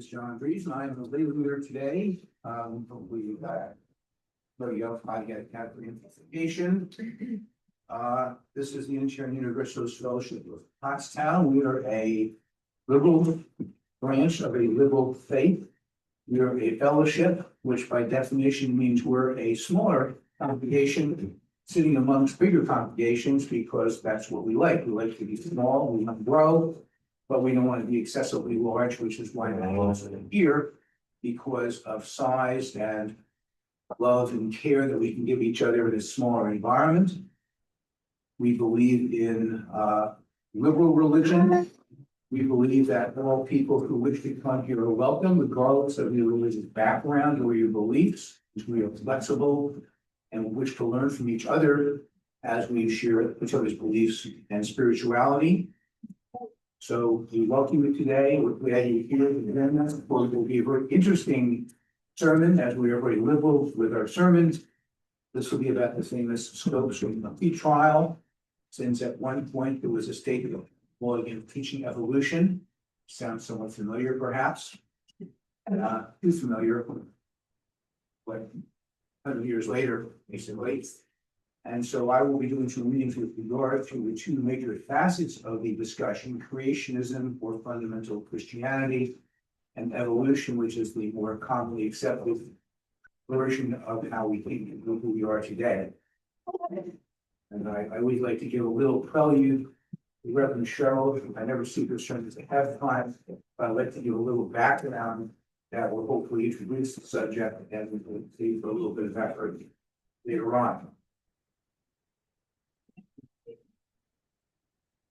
is John Breeze, and I am the lead leader today. Hopefully, I get category information. This is the Unitarian Universalist Fellowship of Pottstown. We are a liberal branch of a liberal faith. We are a fellowship, which by definition means we're a smaller congregation sitting amongst bigger congregations because that's what we like. We like to be small, we want to grow, but we don't want to be excessively large, which is why we're also here, because of size and love and care that we can give each other in a smaller environment. We believe in liberal religion. We believe that all people who wish to come here are welcome, regardless of your religious background or your beliefs. We are flexible and wish to learn from each other as we share each other's beliefs and spirituality. So we welcome you today. We're glad you're here. It will be a very interesting sermon, as we are very liberal with our sermons. This will be about the famous Stokes Fee trial, since at one point there was a statement of law against teaching evolution. Sounds somewhat familiar, perhaps. Too familiar, but 100 years later, basically. And so I will be doing some readings with regard to the two major facets of the discussion: creationism, or fundamental Christianity, and evolution, which is the more commonly accepted version of how we think of who we are today. And I always like to give a little prelude to Rev Cheryl. I never see her sermons ahead of time, but I'd like to give a little background that will hopefully introduce the subject, and we will see for a little bit of effort later on.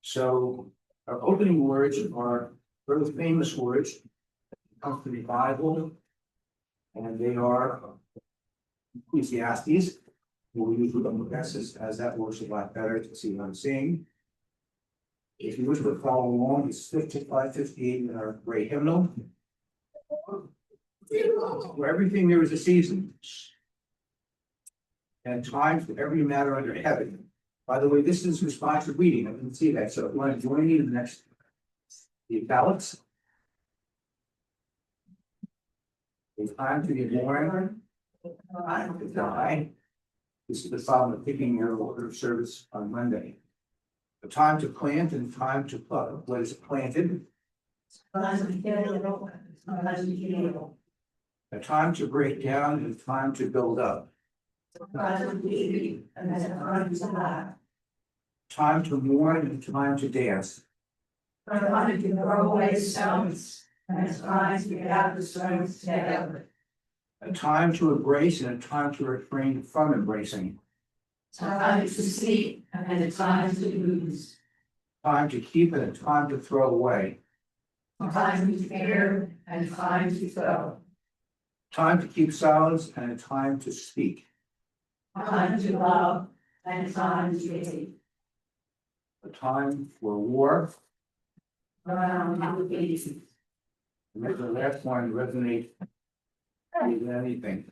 So our opening words are very famous words, come from the Bible, and they are Ecclesiastes. We'll use the S's as that works a lot better to see what I'm saying. If you wish to follow along, it's 55-58 in our great hymnal. For everything there is a season, and time for every matter under heaven. By the way, this is responsive reading. I didn't see that. So if you want to join me in the next ballots. It's time to get born, time to die. This is the problem of picking your order of service on Monday. A time to plant and time to pluck. What is planted? A time to break down and a time to build up. Time to mourn and time to dance. Time to throw away stones, and it's time to get out the stones together. A time to embrace and a time to refrain from embracing. Time to seek and a time to lose. Time to keep and a time to throw away. Time to fear and time to throw. Time to keep silence and a time to speak. Time to love and time to hate. A time for war. Around the peace. Make the last one resonate with anything.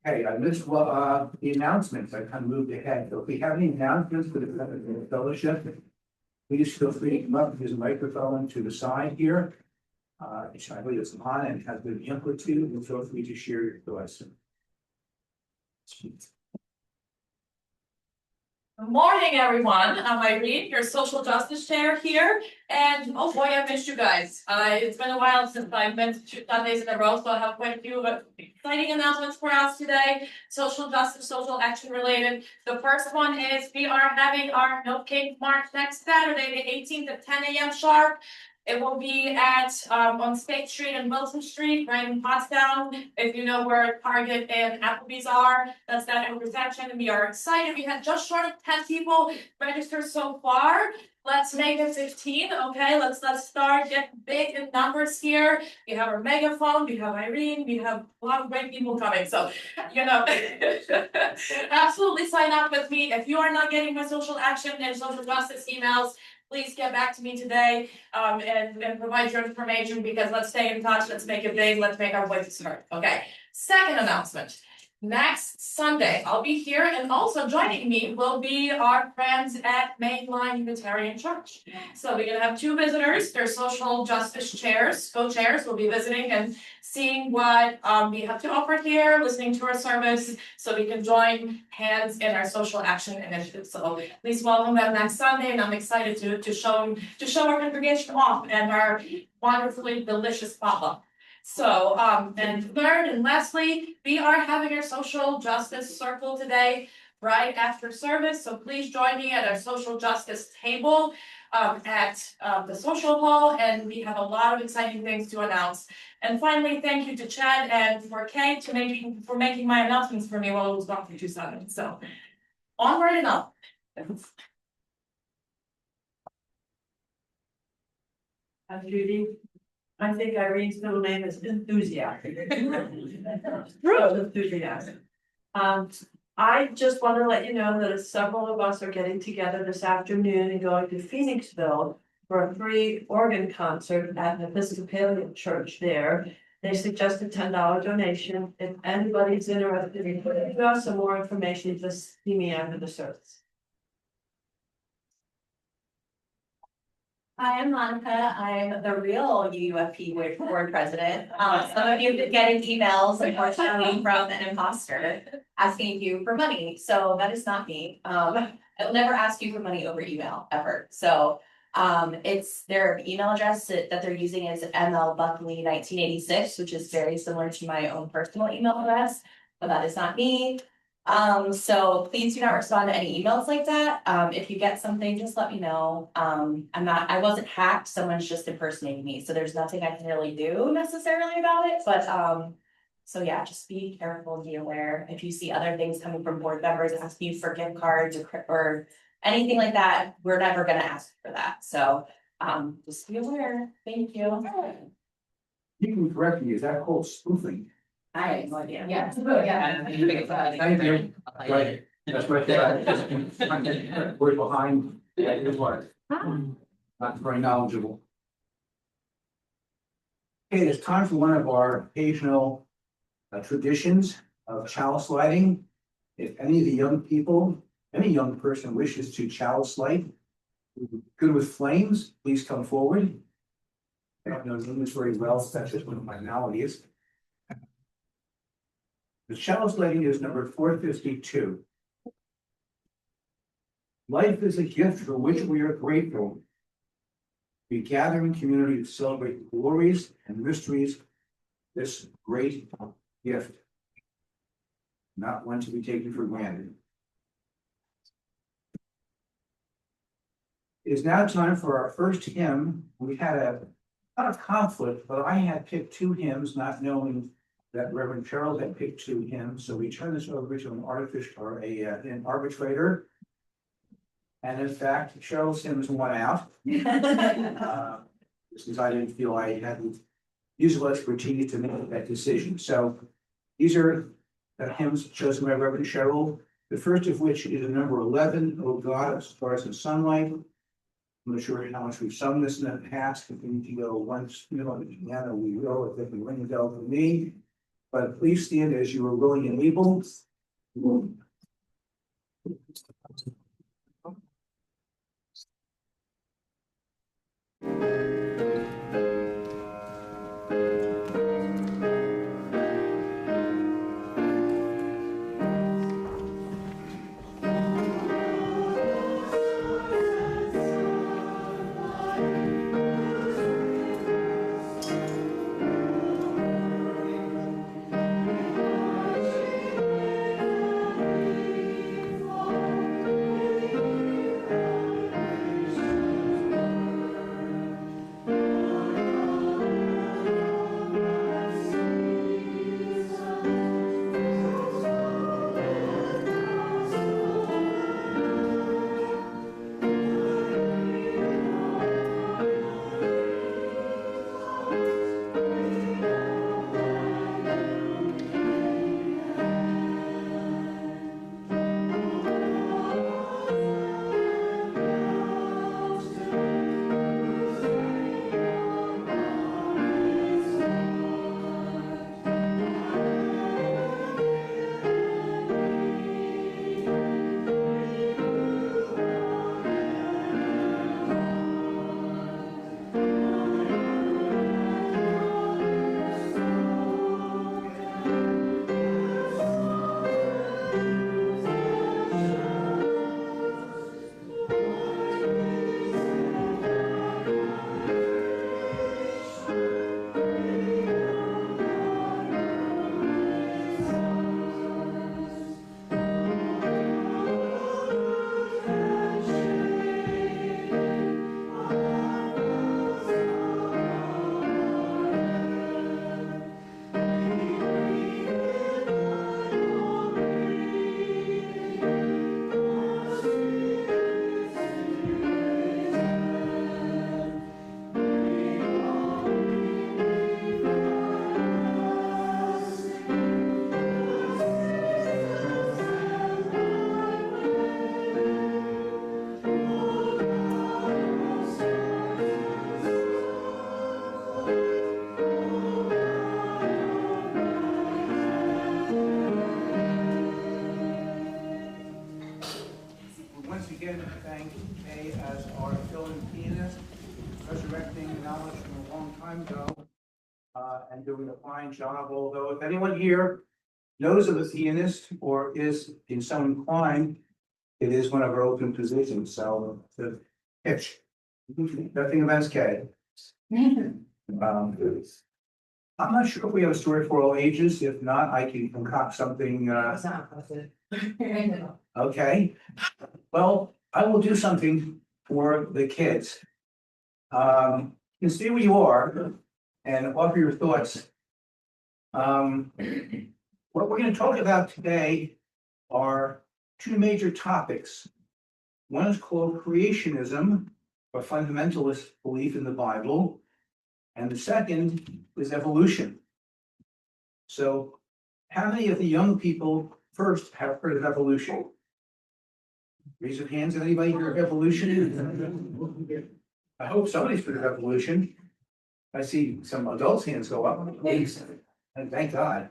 Okay, I missed the announcements. I kind of moved ahead. So if we have any announcements for the fellowship, please feel free to come up. There's a microphone to the side here. I believe it's on and has been input to, and feel free to share your thoughts. Good morning, everyone. I'm Irene, your social justice chair here. And oh boy, I missed you guys. It's been a while since I've been to 2 Sundays in a row, so I have quite a few exciting announcements for us today. Social justice, social action related. The first one is we are having our No Cake March next Saturday, the 18th at 10 a.m. sharp. It will be at on State Street and Wilson Street, right in Pottstown. If you know where Target and Applebee's are, that's that intersection. We are excited. We had just short of 10 people registered so far. Let's make it 15. Okay, let's start getting big in numbers here. We have our megaphone. We have Irene. We have a lot of great people coming. So, you know, absolutely sign up with me. If you are not getting my social action and social justice emails, please get back to me today and provide your information, because let's stay in touch. Let's make it big. Let's make our voices heard. Okay. Second announcement. next Sunday, I'll be here, and also joining me will be our friends at Mainline Unitarian Church. So we're gonna have two visitors, they're social justice chairs, co-chairs, will be visiting and seeing what we have to offer here, listening to our service, so we can join hands in our social action initiative. So please welcome them next Sunday, and I'm excited to show our congregation off and our wonderfully delicious potluck. So, and third and lastly, we are having our social justice circle today, right after service. So please join me at our social justice table at the social hall, and we have a lot of exciting things to announce. And finally, thank you to Chad and for Kate for making my announcements for me while I was gone for 2 seconds. So onward and up. Judy, I think Irene's middle name is enthusiastic. True, enthusiastic. I just want to let you know that several of us are getting together this afternoon and going to Phoenixville for a free organ concert at an Episcopalian church there. They suggested $10 donation. If anybody's interested in putting us some more information, just see me after the service. Hi, I'm Monica. I'm the real UUFP board president. Some of you have been getting emails, unfortunately, from an imposter asking you for money. So that is not me. I will never ask you for money over email ever. So it's their email address that they're using is mlbuckley1986, which is very similar to my own personal email address, but that is not me. So please do not respond to any emails like that. If you get something, just let me know. I wasn't hacked, someone's just impersonating me, so there's nothing I can really do necessarily about it, but so yeah, just be careful and be aware. If you see other things coming from board members asking you for gift cards or anything like that, we're never gonna ask for that, so just be aware. Thank you. You can correct me, is that called spoofing? I have no idea. Yeah. Thank you. Right, that's right there. We're behind, yeah, it was. Not very knowledgeable. Okay, it's time for one of our occasional traditions of chalice lighting. If any of the young people, any young person wishes to chalice light, good with flames, please come forward. I don't know English very well, so that's just one of my maladies. The chalice lighting is number 452. Life is a gift for which we are grateful. We gather in community to celebrate the glories and mysteries of this great gift, not one to be taken for granted. It is now time for our first hymn. We had a lot of conflict, but I had picked 2 hymns, not knowing that Rev Cheryl had picked 2 hymns. So we turned this over to an arbitrator. And in fact, Cheryl's hymns won out. Since I didn't feel I had the musical expertise to make that decision. So these are the hymns chosen by Rev Cheryl. The first of which is number 11, "Oh God, Stars and Sunlight." I'm not sure how much we've sung this in the past. If we need to go once, on the piano, we will. If they can ring the bell for me. But please stand as you are willing and able. time ago, and doing a fine job, although if anyone here knows of a pianist or is in some inclined, it is one of our open positions, so the pitch. Nothing against Kay. I'm not sure if we have a story for all ages. If not, I can concoct something, okay. Well, I will do something for the kids. You can stay where you are and offer your thoughts. What we're gonna talk about today are two major topics. One is called creationism, a fundamentalist belief in the Bible, and the second is evolution. So, how many of the young people first have heard of evolution? Raise your hands, anybody heard of evolution? I hope somebody's heard of evolution. I see some adults' hands go up. And thank God,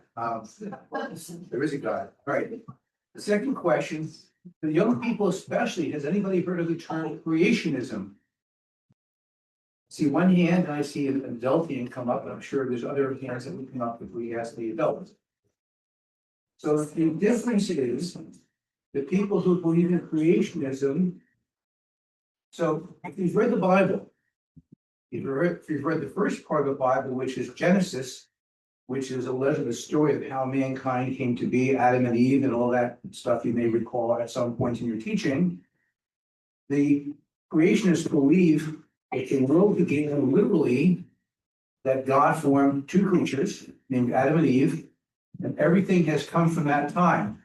there is a God, right? The second question, the young people especially, has anybody heard of the term creationism? See one hand, and I see an adult hand come up, and I'm sure there's other hands that would come up if we ask the adults. So the difference is the people who believe in creationism. So if you've read the Bible, if you've read the first part of the Bible, which is Genesis, which is the story of how mankind came to be, Adam and Eve, and all that stuff you may recall at some point in your teaching, the creationists believe that the world began literally, that God formed two creatures named Adam and Eve, and everything has come from that time.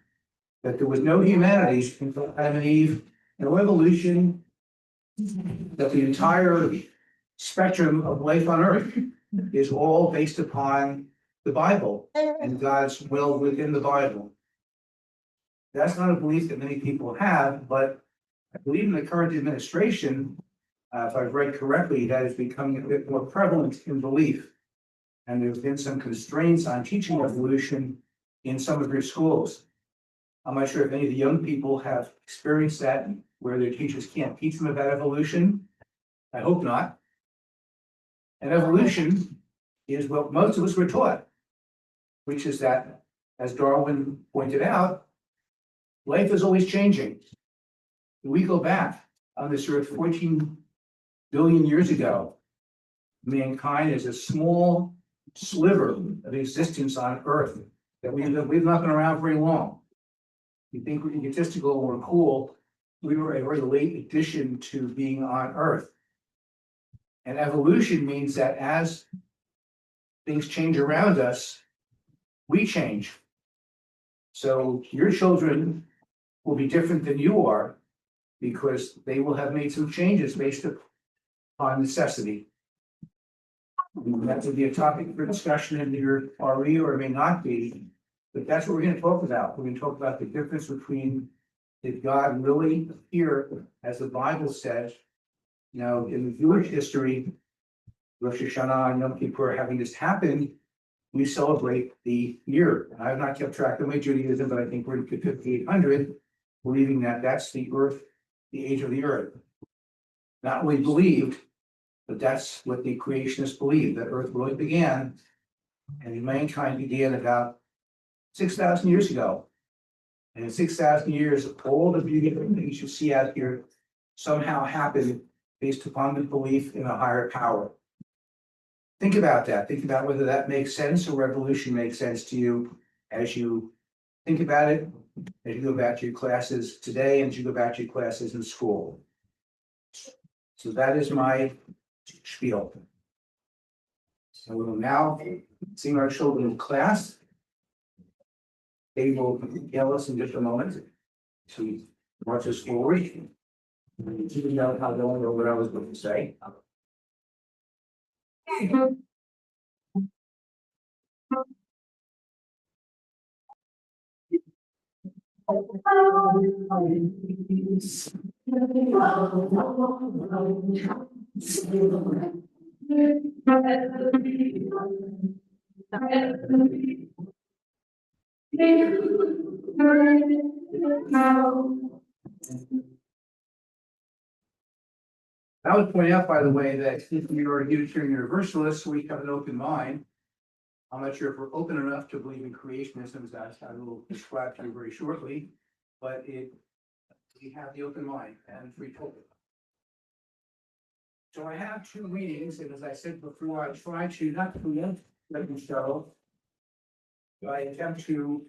That there was no humanity until Adam and Eve, no evolution, that the entire spectrum of life on earth is all based upon the Bible and God's will within the Bible. That's not a belief that many people have, but I believe in the current administration, if I've read correctly, that is becoming a bit more prevalent in belief. And there's been some constraints on teaching evolution in some of your schools. I'm not sure if any of the young people have experienced that, where their teachers can't teach them about evolution. I hope not. And evolution is what most of us were taught, which is that, as Darwin pointed out, life is always changing. We go back on this earth 14 billion years ago. Mankind is a small sliver of existence on earth that we've not been around very long. You think we're egotistical or cool, we were a very late addition to being on earth. And evolution means that as things change around us, we change. So your children will be different than you are because they will have made some changes based upon necessity. And that would be a topic for discussion in your RE, or it may not be, but that's what we're going to talk about. We're going to talk about the difference between, did God really appear, as the Bible says, you know, in the Jewish history, Rosh Hashanah and Yom Kippur having this happen, we celebrate the year. I have not kept track of my Judaism, but I think we're in 5800, believing that that's the earth, the age of the earth. Not only believed, but that's what the creationists believed, that earth really began, and mankind began about 6,000 years ago. And in 6,000 years, all the beautiful things you see out here somehow happened based upon the belief in a higher power. Think about that. Think about whether that makes sense or revolution makes sense to you as you think about it, as you go back to your classes today and as you go back to your classes in school. So that is my spiel. So we will now sing our children in class. They will yell us in just a moment to march us forward. You know how they know what I was going to say. I would point out, by the way, that if we are Unitarian Universalists, we have an open mind. I'm not sure if we're open enough to believe in creationism, as I will describe to you very shortly, but we have the open mind and free thought. So I have two readings, and as I said before, I try to not preempt Rev Cheryl, but I attempt to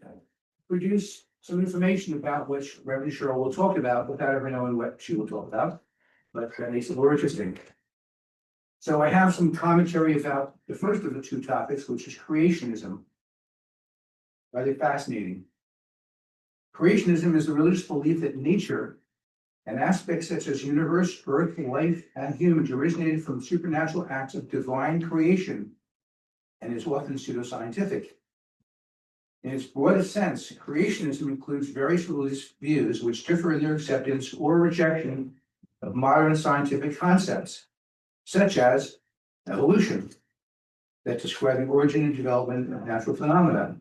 produce some information about which Rev Cheryl will talk about without ever knowing what she will talk about. But that makes it more interesting. So I have some commentary about the first of the two topics, which is creationism. Rather fascinating. Creationism is the religious belief that nature and aspects such as universe, earth, life, and humans originated from supernatural acts of divine creation and is often pseudoscientific. In its broadest sense, creationism includes various religious views which differ in their acceptance or rejection of modern scientific concepts, such as evolution, that describe the origin and development of natural phenomena.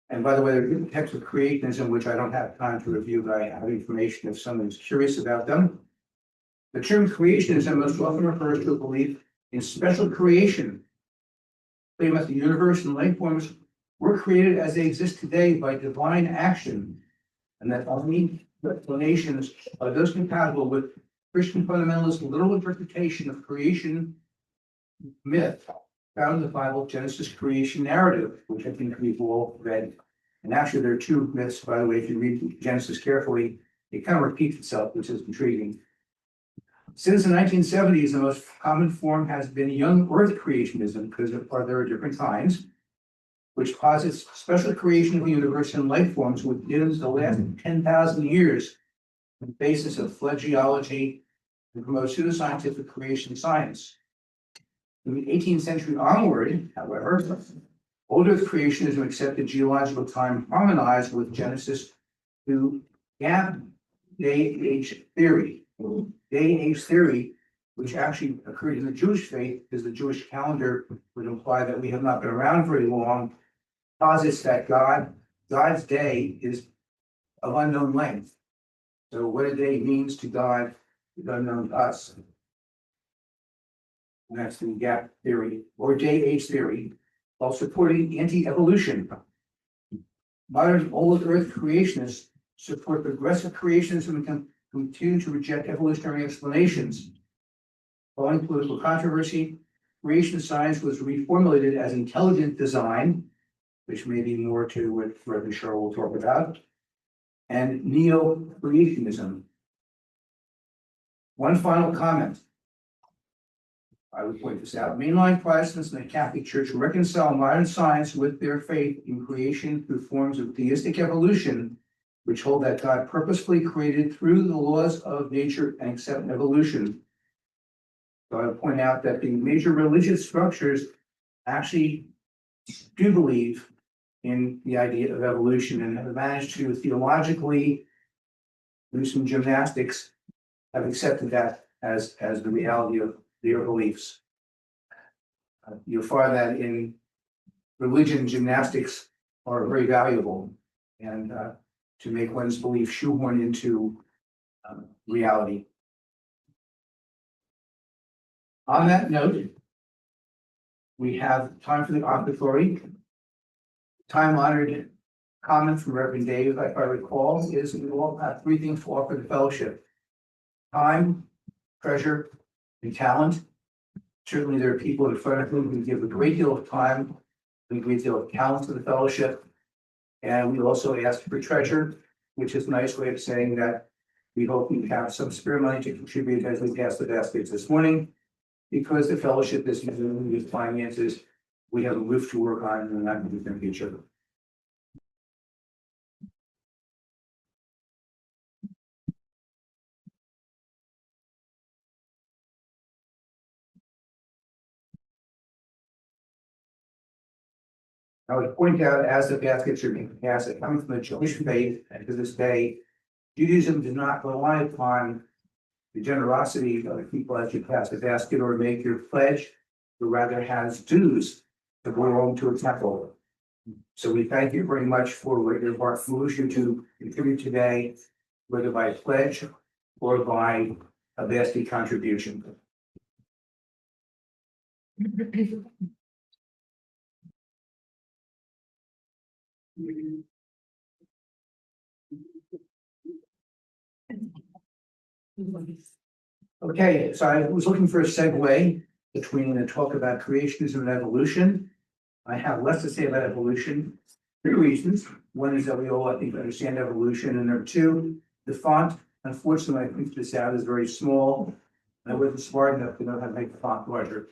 And by the way, there are texts of creationism, which I don't have time to review, but I have information if someone's curious about them. The term creationism most often refers to a belief in special creation, claiming that the universe and life forms were created as they exist today by divine action, and that only explanations are those compatible with Christian fundamentalist literal interpretation of creation myth found in the Bible Genesis creation narrative, which I think we've all read. And actually, there are two myths, by the way, if you read Genesis carefully, it kind of repeats itself, which is intriguing. Since the 1970s, the most common form has been young earth creationism, because there are different kinds, which posits special creation of the universe and life forms within the last 10,000 years on the basis of flood geology and promotes pseudoscientific creation science. In the 18th century onward, however, old earth creationism accepted geological time harmonized with Genesis to gap day-age theory. Day-age theory, which actually occurred in the Jewish faith, because the Jewish calendar would imply that we have not been around very long, posits that God's day is of unknown length. So what a day means to God is unknown to us. And that's the gap theory or day-age theory, while supporting anti-evolution. Modern old earth creationists support progressive creationism and continue to reject evolutionary explanations. Following political controversy, creation science was reformulated as intelligent design, which may be more to what Rev Cheryl will talk about, and neo-creationism. One final comment. I would point this out. Mainline Protestants and the Catholic Church reconcile modern science with their faith in creation through forms of theistic evolution, which hold that God purposefully created through the laws of nature and accept evolution. So I would point out that the major religious structures actually do believe in the idea of evolution and have managed to theologically do some gymnastics, have accepted that as the reality of their beliefs. You'll find that in religion, gymnastics are very valuable, and to make one's belief shoehorn into reality. On that note, we have time for the offertory. Time-honored comment from Reverend Dave, if I recall, is we all have three things to offer the fellowship: time, treasure, and talent. Certainly, there are people in front of whom who give a great deal of time, and a great deal of talent to the fellowship. And we also ask for treasure, which is a nice way of saying that we hope you have some spare money to contribute as we pass the baskets this morning, because the fellowship is using with finances. We have a roof to work on in the not distant future. I would point out, as the baskets are being passed, that coming from the Jewish faith, and to this day, Judaism does not rely upon the generosity of the people as you pass the basket or make your pledge, but rather has dues to go home to a temple. So we thank you very much for what your heart moves you to contribute today, whether by pledge or by a vast contribution. Okay, so I was looking for a segue between the talk about creationism and evolution. I have less to say about evolution. 3 reasons. One is that we all, I think, understand evolution, and number 2, the font, unfortunately, I think this out is very small. I wasn't smart enough to know how to make the font larger.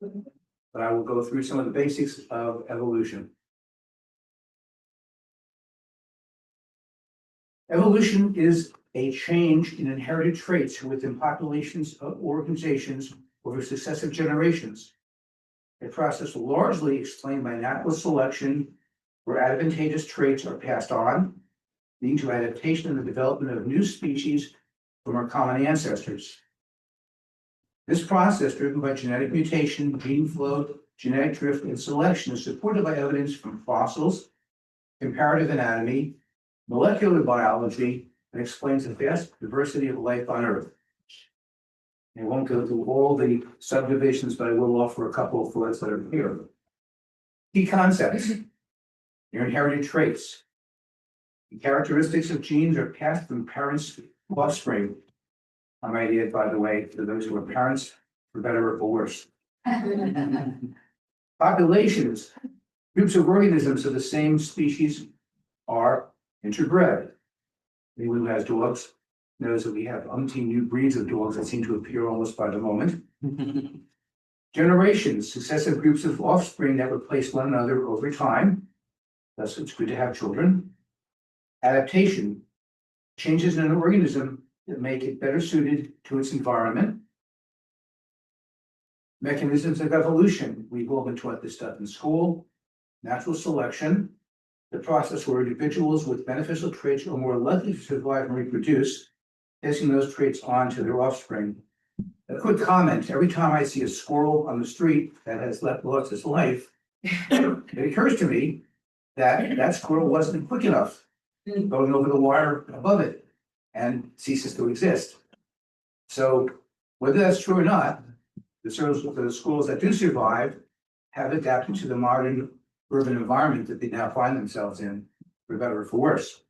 But I will go through some of the basics of evolution. Evolution is a change in inherited traits within populations of organizations over successive generations. A process largely explained by natural selection, where advantageous traits are passed on, leading to adaptation and the development of new species from our common ancestors. This process, driven by genetic mutation, gene flow, genetic drift, and selection, is supported by evidence from fossils, comparative anatomy, molecular biology, and explains the vast diversity of life on Earth. I won't go through all the subdivisions, but I will offer a couple of thoughts that are here. Key concepts: your inherited traits. The characteristics of genes are passed from parents to offspring. I might add, by the way, to those who are parents, for better or for worse. Populations, groups of organisms of the same species are interbred. Anyone who has dogs knows that we have umpteen new breeds of dogs that seem to appear almost by the moment. Generations, successive groups of offspring that replace one another over time. Thus, it's good to have children. Adaptation, changes in an organism that make it better suited to its environment. Mechanisms of evolution, we've all been taught this stuff in school. Natural selection, the process where individuals with beneficial traits are more likely to survive and reproduce, passing those traits on to their offspring. A quick comment: every time I see a squirrel on the street that has lost its life, it occurs to me that that squirrel wasn't quick enough going over the wire above it and ceases to exist. So whether that's true or not, the squirrels that do survive have adapted to the modern urban environment that they now find themselves in, for better or for worse.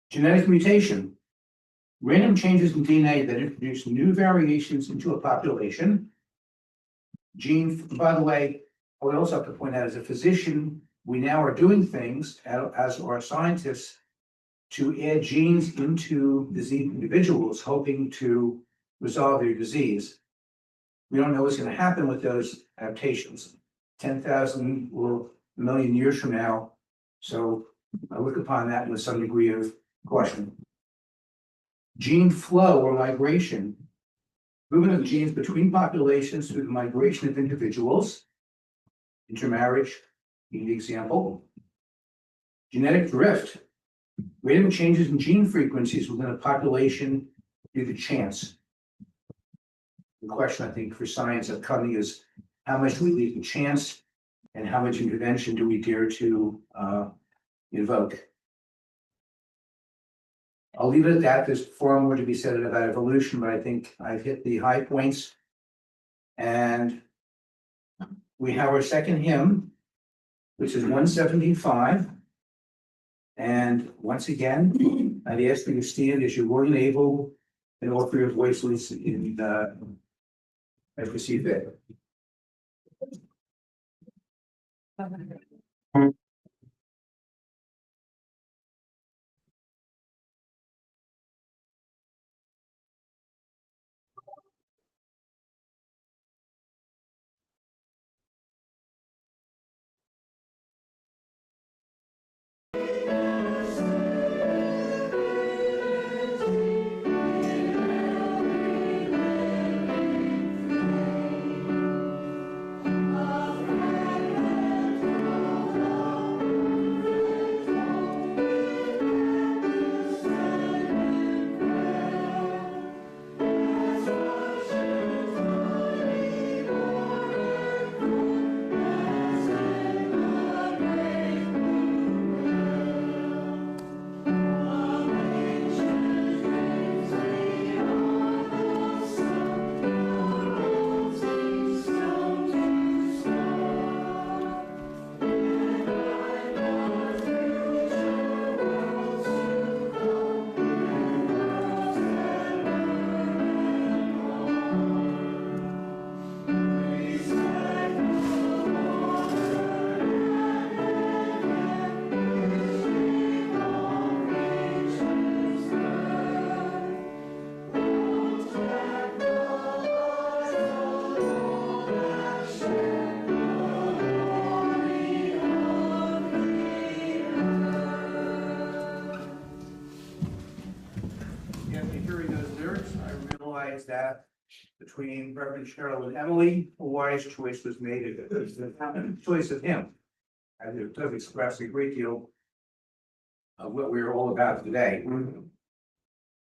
Genetic mutation, random changes in DNA that introduce new variations into a population. By the way, I would also have to point out, as a physician, we now are doing things, as are scientists, to add genes into diseased individuals, hoping to resolve their disease. We don't know what's going to happen with those adaptations. 10,000 or a million years from now. So I look upon that with some degree of caution. Gene flow or migration, movement of genes between populations through the migration of individuals. Intermarriage, being the example. Genetic drift, random changes in gene frequencies within a population due to chance. The question, I think, for science upcoming is how much do we leave to chance and how much intervention do we dare to invoke? I'll leave it at that. There's far more to be said about evolution, but I think I've hit the high points. And we have our second hymn, which is 175. And once again, I'd ask you to stand as you're willing and able, and offer your voices in as we see fit. that between Reverend Cheryl and Emily, a wise choice was made. It was the choice of him. And it does express a great deal of what we're all about today.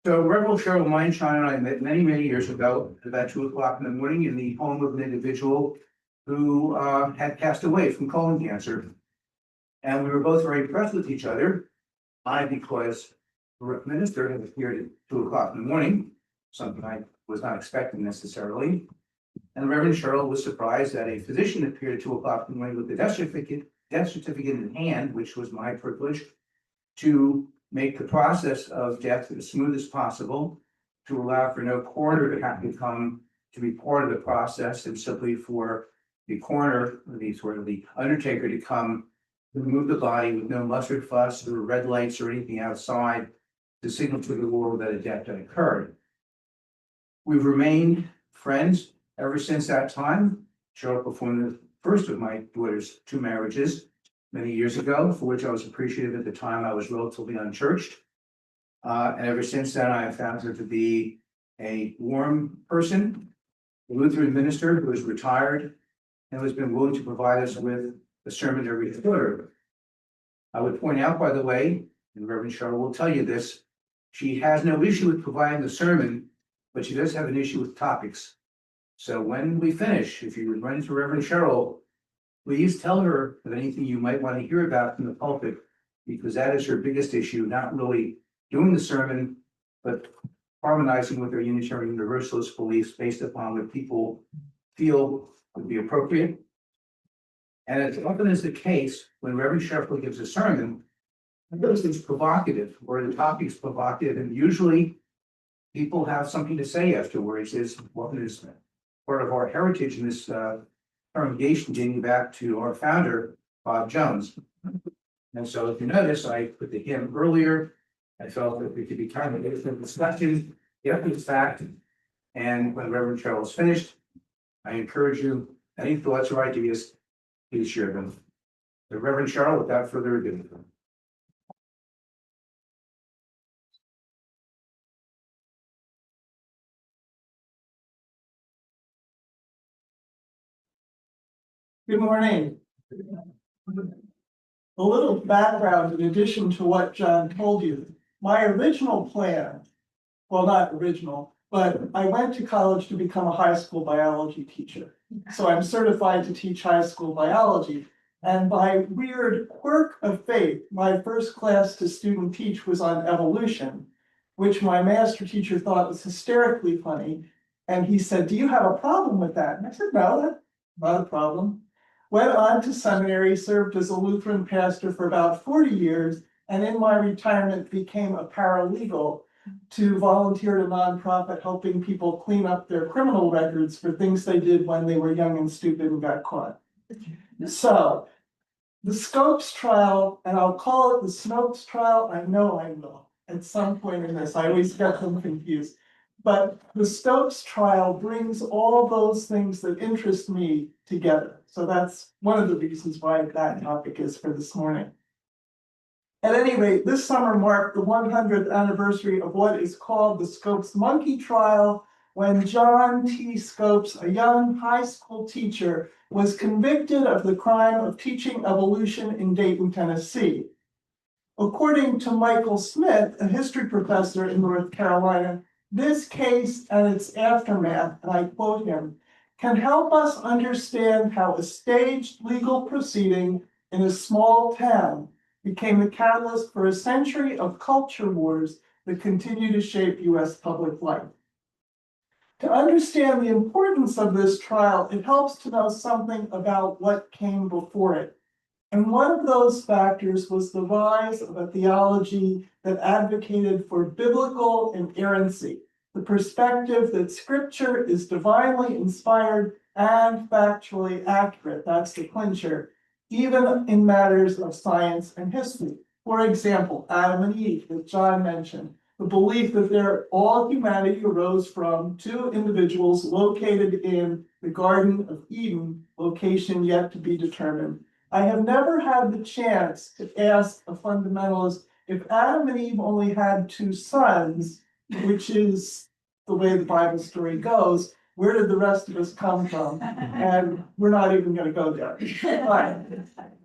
So Rev Cheryl Meinschein and I met many, many years ago, about 2 o'clock in the morning, in the home of an individual who had passed away from colon cancer. And we were both very impressed with each other. I, because the minister had appeared at 2 o'clock in the morning, something I was not expecting necessarily. And Reverend Cheryl was surprised that a physician appeared at 2 o'clock in the morning with the death certificate in hand, which was my privilege, to make the process of death as smooth as possible, to allow for no coroner to have to come to be part of the process, and simply for the coroner, the undertaker, to come to move the body with no mustard fuss or red lights or anything outside to signal to the world that a death had occurred. We've remained friends ever since that time. Cheryl performed the first of my daughter's 2 marriages many years ago, for which I was appreciative at the time. I was relatively unchurched. And ever since then, I have found her to be a warm person, a Lutheran minister who is retired and who has been willing to provide us with a sermon every quarter. I would point out, by the way, and Reverend Cheryl will tell you this, she has no issue with providing the sermon, but she does have an issue with topics. So when we finish, if you run into Reverend Cheryl, please tell her of anything you might want to hear about from the pulpit, because that is her biggest issue, not really doing the sermon, but harmonizing with their Unitarian Universalist beliefs based upon what people feel would be appropriate. And as often is the case, when Reverend Cheryl gives a sermon, it's provocative, or the topic's provocative, and usually people have something to say afterwards. Is what is part of our heritage in this congregation, dating back to our founder, Bob Jones. And so if you notice, I put the hymn earlier. I felt that we could be kind of a discussion after the fact. And when Reverend Cheryl is finished, I encourage you, any thoughts or ideas, please share them. The Reverend Cheryl, without further ado. Good morning. A little background in addition to what John told you. My original plan, well, not original, but I went to college to become a high school biology teacher. So I'm certified to teach high school biology. And by weird quirk of fate, my first class to student teach was on evolution, which my master teacher thought was hysterically funny. And he said, "Do you have a problem with that?" And I said, "No, that's not a problem." Went on to seminary, served as a Lutheran pastor for about 40 years, and in my retirement became a paralegal to volunteer at a nonprofit helping people clean up their criminal records for things they did when they were young and stupid and got caught. So the Scopes trial, and I'll call it the Snopes trial, I know I will at some point in this, I always get them confused. But the Stokes trial brings all those things that interest me together. So that's one of the reasons why that topic is for this morning. At any rate, this summer marked the 100th anniversary of what is called the Scopes monkey trial, when John T. Scopes, a young high school teacher, was convicted of the crime of teaching evolution in Dayton, Tennessee. According to Michael Smith, a history professor in North Carolina, this case and its aftermath, and I quote him, can help us understand how a staged legal proceeding in a small town became the catalyst for a century of culture wars that continue to shape US public life. To understand the importance of this trial, it helps to know something about what came before it. And one of those factors was the rise of a theology that advocated for biblical inerrancy, the perspective that scripture is divinely inspired and factually accurate. That's the clincher, even in matters of science and history. For example, Adam and Eve, that John mentioned, the belief that all humanity arose from 2 individuals located in the Garden of Eden, location yet to be determined. I have never had the chance to ask a fundamentalist if Adam and Eve only had 2 sons, which is the way the Bible story goes, where did the rest of us come from? And we're not even gonna go there.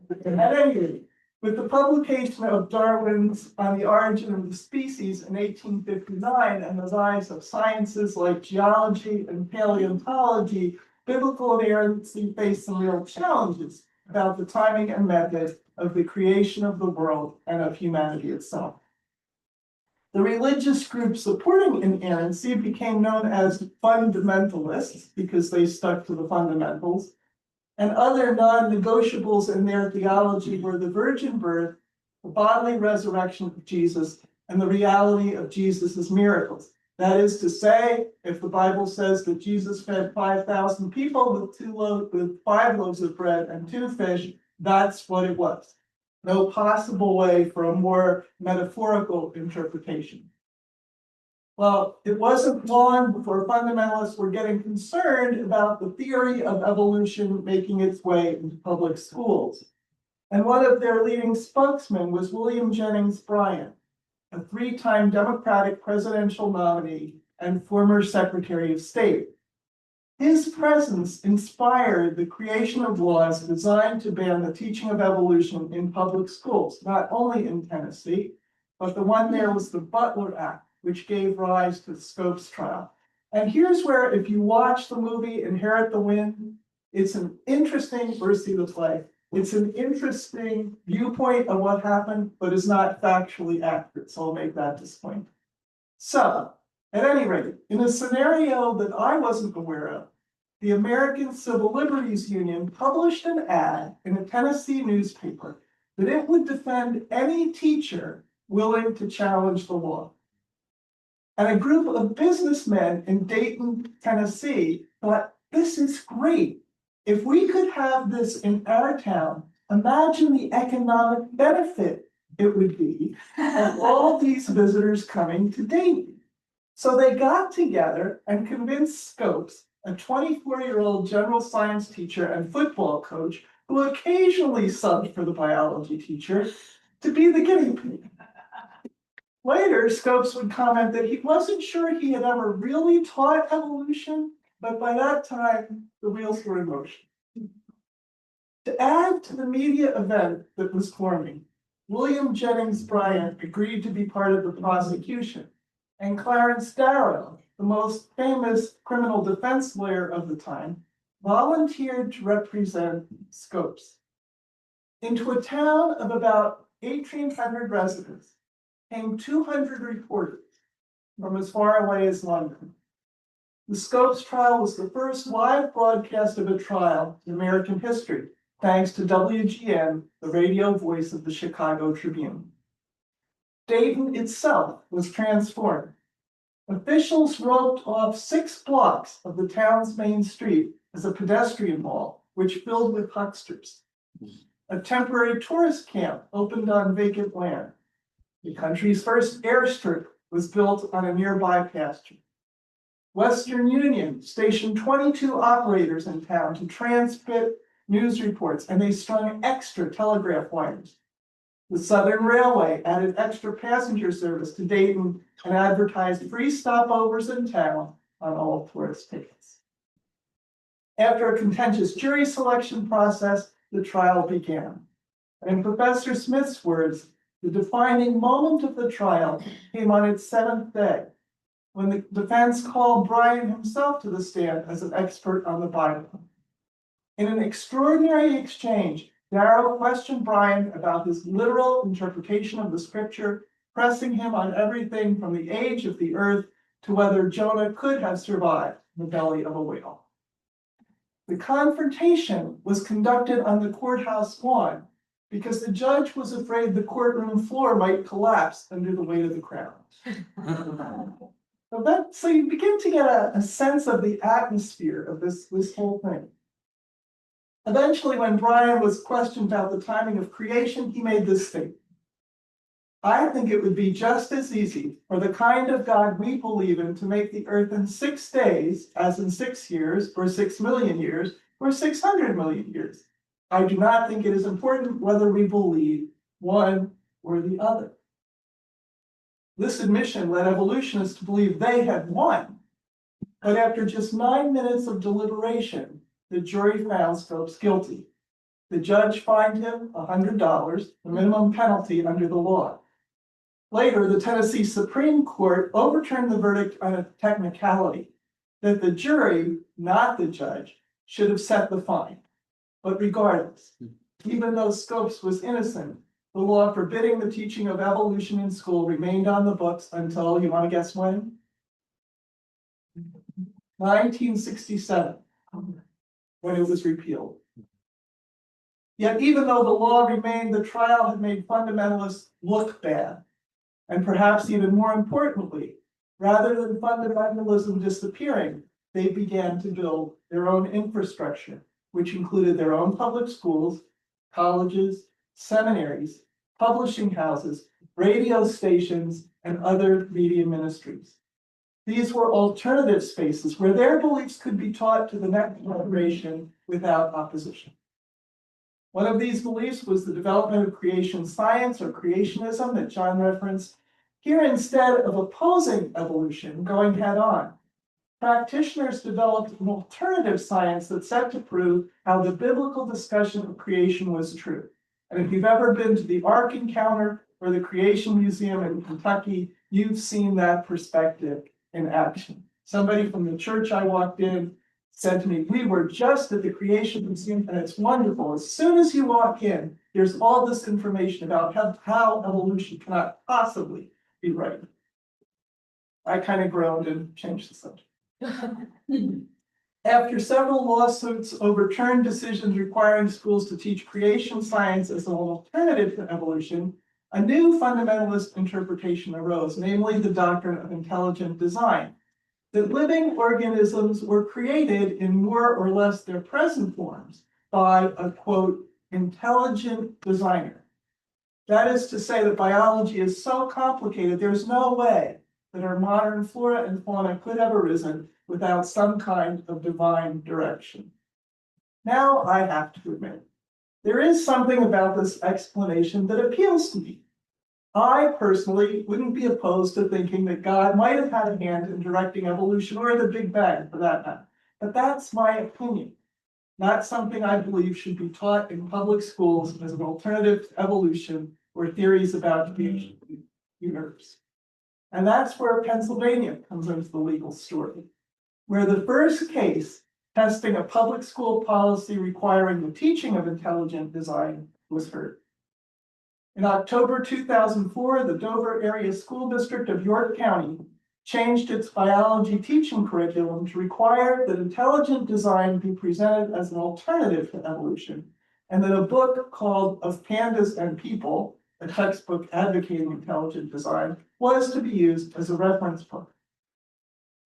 But at any rate, with the publication of Darwin's On the Origin of the Species in 1859 and the rise of sciences like geology and paleontology, biblical inerrancy faced some real challenges about the timing and method of the creation of the world and of humanity itself. The religious group supporting inerrancy became known as fundamentalists because they stuck to the fundamentals. And other non-negotiables in their theology were the virgin birth, the bodily resurrection of Jesus, and the reality of Jesus's miracles. That is to say, if the Bible says that Jesus fed 5,000 people with 5 loaves of bread and 2 fish, that's what it was. No possible way for a more metaphorical interpretation. Well, it wasn't long before fundamentalists were getting concerned about the theory of evolution making its way into public schools. And one of their leading spokesmen was William Jennings Bryan, a 3-time Democratic presidential nominee and former Secretary of State. His presence inspired the creation of laws designed to ban the teaching of evolution in public schools, not only in Tennessee, but the one there was the Butler Act, which gave rise to the Scopes trial. And here's where, if you watch the movie Inherit the Wind, it's an interesting, or see the play, it's an interesting viewpoint of what happened, but is not factually accurate, so I'll make that disclaimer. So, at any rate, in a scenario that I wasn't aware of, the American Civil Liberties Union published an ad in a Tennessee newspaper that it would defend any teacher willing to challenge the law. And a group of businessmen in Dayton, Tennessee thought, this is great. If we could have this in our town, imagine the economic benefit it would be of all these visitors coming to Dayton. So they got together and convinced Scopes, a 24-year-old general science teacher and football coach who occasionally subbed for the biology teacher, to be the guinea pig. Later, Scopes would comment that he wasn't sure he had ever really taught evolution, but by that time, the wheels were in motion. To add to the media event that was forming, William Jennings Bryan agreed to be part of the prosecution, and Clarence Darrow, the most famous criminal defense lawyer of the time, volunteered to represent Scopes. Into a town of about 1,800 residents came 200 reporters from as far away as London. The Scopes trial was the first live broadcast of a trial in American history, thanks to WGN, the radio voice of the Chicago Tribune. Dayton itself was transformed. Officials roped off 6 blocks of the town's main street as a pedestrian mall, which filled with hucksters. A temporary tourist camp opened on vacant land. The country's first airstrip was built on a nearby pasture. Western Union stationed 22 operators in town to transmit news reports, and they strung extra telegraph wires. The Southern Railway added extra passenger service to Dayton and advertised free stopovers in town on all tourist tickets. After a contentious jury selection process, the trial began. And in Professor Smith's words, the defining moment of the trial came on its 7th day, when the defense called Bryan himself to the stand as an expert on the Bible. In an extraordinary exchange, Darrow questioned Bryan about his literal interpretation of the scripture, pressing him on everything from the age of the earth to whether Jonah could have survived in the belly of a whale. The confrontation was conducted on the courthouse lawn because the judge was afraid the courtroom floor might collapse under the weight of the crowd. So you begin to get a sense of the atmosphere of this whole thing. Eventually, when Bryan was questioned about the timing of creation, he made this statement. I think it would be just as easy for the kind of God we believe in to make the earth in 6 days, as in 6 years, or 6 million years, or 600 million years. I do not think it is important whether we believe one or the other. This admission led evolutionists to believe they had won, But after just 9 minutes of deliberation, the jury found Scopes guilty. The judge fined him $100, the minimum penalty under the law. Later, the Tennessee Supreme Court overturned the verdict on a technicality that the jury, not the judge, should have set the fine. But regardless, even though Scopes was innocent, the law forbidding the teaching of evolution in school remained on the books until, you want to guess when? 1967, when it was repealed. Yet even though the law remained, the trial had made fundamentalists look bad. And perhaps even more importantly, rather than fundamentalism disappearing, they began to build their own infrastructure, which included their own public schools, colleges, seminaries, publishing houses, radio stations, and other media ministries. These were alternative spaces where their beliefs could be taught to the next generation without opposition. One of these beliefs was the development of creation science or creationism that John referenced. Here, instead of opposing evolution, going head on, practitioners developed an alternative science that set to prove how the biblical discussion of creation was true. And if you've ever been to the Ark Encounter or the Creation Museum in Kentucky, you've seen that perspective in action. Somebody from the church I walked in said to me, we were just at the Creation Museum and it's wonderful. As soon as you walk in, there's all this information about how evolution cannot possibly be right. I kind of groaned and changed the subject. After several lawsuits overturned decisions requiring schools to teach creation science as an alternative to evolution, a new fundamentalist interpretation arose, namely the doctrine of intelligent design, that living organisms were created in more or less their present forms by a, quote, intelligent designer. That is to say that biology is so complicated, there's no way that our modern flora and fauna could have arisen without some kind of divine direction. Now, I have to admit, there is something about this explanation that appeals to me. I personally wouldn't be opposed to thinking that God might have had a hand in directing evolution or the Big Bang for that matter. But that's my opinion, not something I believe should be taught in public schools as an alternative to evolution or theories about the universe. And that's where Pennsylvania comes into the legal story, where the first case testing a public school policy requiring the teaching of intelligent design was heard. In October 2004, the Dover Area School District of York County changed its biology teaching curriculum to require that intelligent design be presented as an alternative to evolution, and that a book called Of Pandas and People, a textbook advocating intelligent design, was to be used as a reference book.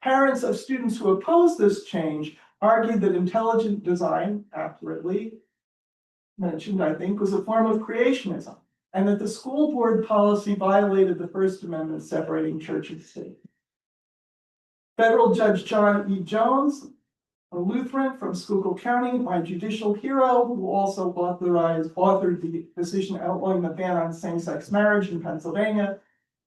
Parents of students who opposed this change argued that intelligent design, accurately mentioned, I think, was a form of creationism, and that the school board policy violated the First Amendment separating church and state. Federal Judge John E. Jones, a Lutheran from Schuylkill County, my judicial hero, who also authored the decision outlawing the ban on same-sex marriage in Pennsylvania,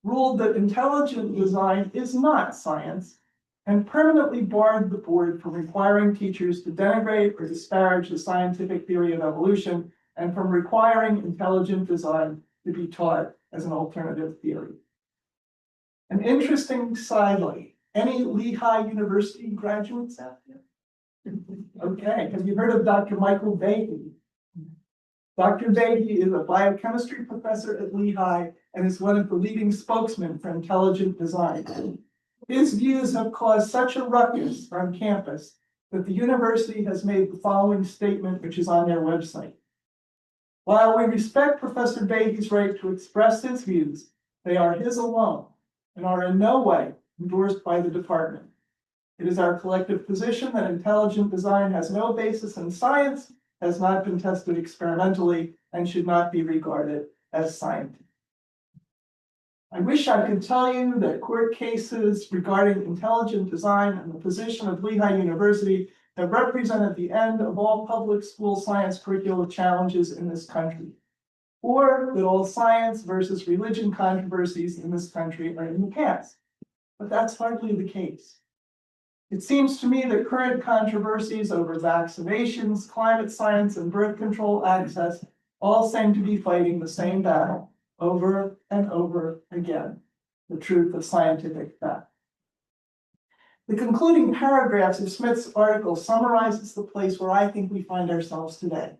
ruled that intelligent design is not science and permanently barred the board from requiring teachers to denigrate or disparage the scientific theory of evolution and from requiring intelligent design to be taught as an alternative theory. An interesting sidelight. Any Lehigh University graduates out there? Okay, have you heard of Dr. Michael Behe? Dr. Behe is a biochemistry professor at Lehigh and is one of the leading spokesmen for intelligent design. His views have caused such a ruckus on campus that the university has made the following statement, which is on their website. While we respect Professor Behe's right to express his views, they are his alone and are in no way endorsed by the department. It is our collective position that intelligent design has no basis in science, has not been tested experimentally, and should not be regarded as scientific. I wish I could tell you that court cases regarding intelligent design and the position of Lehigh University have represented the end of all public school science curricular challenges in this country, or that all science versus religion controversies in this country are in the past. But that's hardly the case. It seems to me that current controversies over vaccinations, climate science, and birth control access all seem to be fighting the same battle over and over again, the truth of scientific fact. The concluding paragraphs of Smith's article summarizes the place where I think we find ourselves today.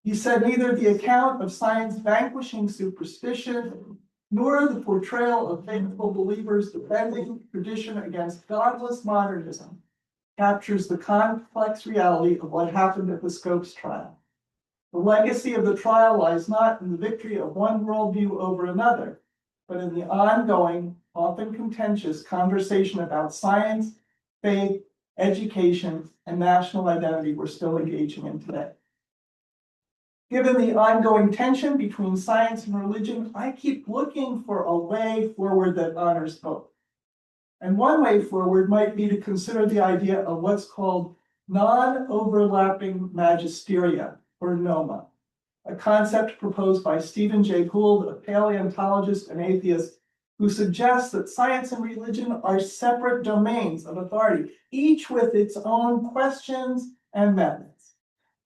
He said neither the account of science vanquishing superstition, nor the portrayal of faithful believers defending tradition against godless modernism captures the complex reality of what happened at the Scopes trial. The legacy of the trial lies not in the victory of one worldview over another, but in the ongoing, often contentious conversation about science, faith, education, and national identity we're still engaging in today. Given the ongoing tension between science and religion, I keep looking for a way forward that honors both. And one way forward might be to consider the idea of what's called non-overlapping magisteria, or NOMA, a concept proposed by Stephen Jay Gould, a paleontologist and atheist, who suggests that science and religion are separate domains of authority, each with its own questions and methods.